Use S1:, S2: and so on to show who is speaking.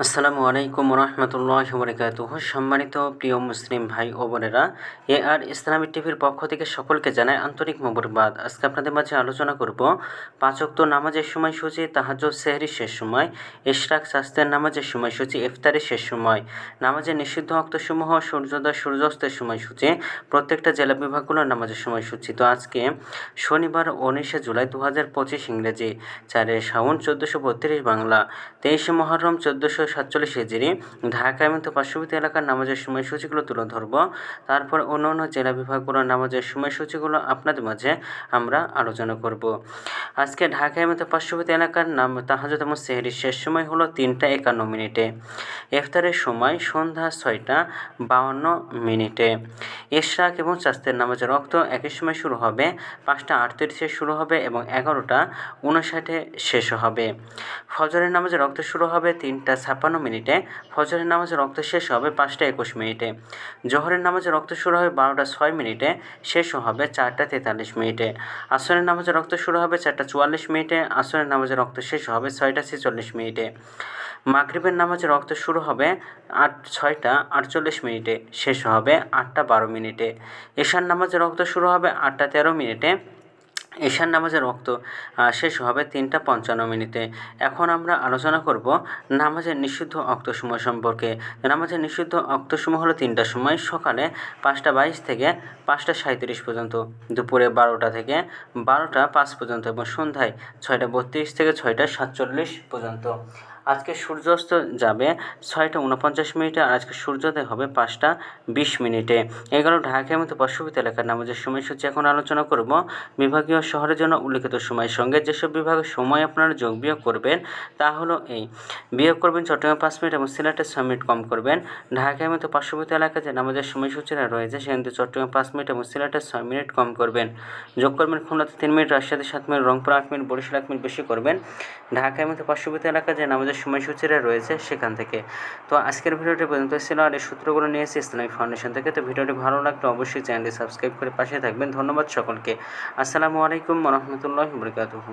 S1: আসসালামু আলাইকুম রহমতুল্লাহি ওয়া বারাকাতুহু। সম্মানিত প্রিয় মুসলিম ভাই ও বোনেরা, আর ইসলামিক টিভির পক্ষ থেকে সকলকে জানাই আন্তরিক মোবারকবাদ। আজকে আপনাদের মাঝে আলোচনা করব 5 ওয়াক্ত নামাজের সময়সূচি, তাহাজ্জুদ সেহরির শেষ সময়, ইশরাক স্বাস্থ্যের নামাজের সময়সূচি, ইফতারের শেষ সময়, নামাজের নিষিদ্ধ ওয়াক্তসমূহ, সূর্যোদয় সূর্যাস্তের সময়সূচি, প্রত্যেকটা জেলা বিভাগগুলোর নামাজের সময়সূচি। তো আজকে শনিবার 19 জুলাই 2025 ইংরেজি, 4 শাওন 1432 বাংলা, 23 মুহররম 1447 হিজরি, ঢাকা এবং পার্শ্ববর্তী এলাকার নামাজের সময়সূচিগুলো তুলে ধরব। তারপর অন্য জেলা বিভাগগুলোর নামাজের সময়সূচিগুলো আপনাদের মাঝে আমরা আলোচনা করব। আজকে ঢাকা এবং পার্শ্ববর্তী এলাকার তাহাজ্জুদ এবং সেহরির শেষ সময় হলো 3টা 51 মিনিটে। ইফতারের সময় সন্ধ্যা 6টা 52 মিনিটে। ইশরাক এবং স্বাস্থ্যের নামাজের ওয়াক্ত একই সময় শুরু হবে, 5টা 38-এ শুরু হবে এবং 11টা 59-এ শেষ হবে। ফজরের নামাজের ওয়াক্ত শুরু হবে 3টা 56 মিনিটে, ফজরের নামাজের ওয়াক্ত শেষ হবে 5টা 21 মিনিটে। জোহরের নামাজের ওয়াক্ত শুরু হবে 12টা 6 মিনিটে, শেষ হবে 4টা 43 মিনিটে। আসরের নামাজের ওয়াক্ত শুরু হবে 4টা 44 মিনিটে, আসরের নামাজের ওয়াক্ত শেষ হবে 6টা 46 মিনিটে। মাগরিবের নামাজের ওয়াক্ত শুরু হবে 6টা 48 মিনিটে, শেষ হবে 8টা 12 মিনিটে। এশার নামাজের ওয়াক্ত শুরু হবে 8টা 13 মিনিটে, এশার নামাজের ওয়াক্ত শেষ হবে 3টা 55 মিনিটে। এখন আমরা আলোচনা করব নামাজের নিষিদ্ধ ওয়াক্তসমূহ সম্পর্কে। নামাজের নিষিদ্ধ ওয়াক্তসমূহ হলো 3টা সময়: সকালে 5টা 22 থেকে 5টা 37 পর্যন্ত, দুপুরে 12টা থেকে 12টা 5 পর্যন্ত এবং সন্ধ্যায় 6টা 32 থেকে 6টা 47 পর্যন্ত। আজকে সূর্যাস্ত যাবে 6টা 49 মিনিটে আর আজকে সূর্যোদয় হবে 5টা 20 মিনিটে। এগুলো ঢাকা এবং পার্শ্ববর্তী এলাকার নামাজের সময়সূচি। এখন আলোচনা করব বিভাগীয় শহরের জন্য উল্লিখিত সময়ের সঙ্গে যেসব বিভাগের সময় আপনারা যোগ বিয়োগ করবেন তা হলো এই: বিয়োগ করবেন চট্টগ্রামে 5 মিনিট এবং সিলেটে 6 মিনিট কম করবেন। ঢাকা এবং পার্শ্ববর্তী এলাকায় যে নামাজের সময়সূচিরা রয়েছে সেখানে চট্টগ্রামে 5 মিনিট এবং সিলেটে 6 মিনিট কম করবেন। যোগ করবেন খুলনাতে 3 মিনিট, রাজশাহীতে 7 minute, Rangpur 8 minute, Barishal 1 minute বেশি করবেন ঢাকা এবং পার্শ্ববর্তী এলাকায় যে নামাজের সময়সূচিরা রয়েছে সেখান থেকে। তো আজকের ভিডিওটি পর্যন্ত ছিল, আর এই সূত্রগুলো নিয়েছি ইসলামিক ফাউন্ডেশন থেকে। তো ভিডিওটি ভালো লাগলে অবশ্যই চ্যানেলটি সাবস্ক্রাইব করে পাশে থাকবেন। ধন্যবাদ সকলকে। আসসালামু আলাইকুম রহমতুল্লাহি ওয়া বারাকাতুহু।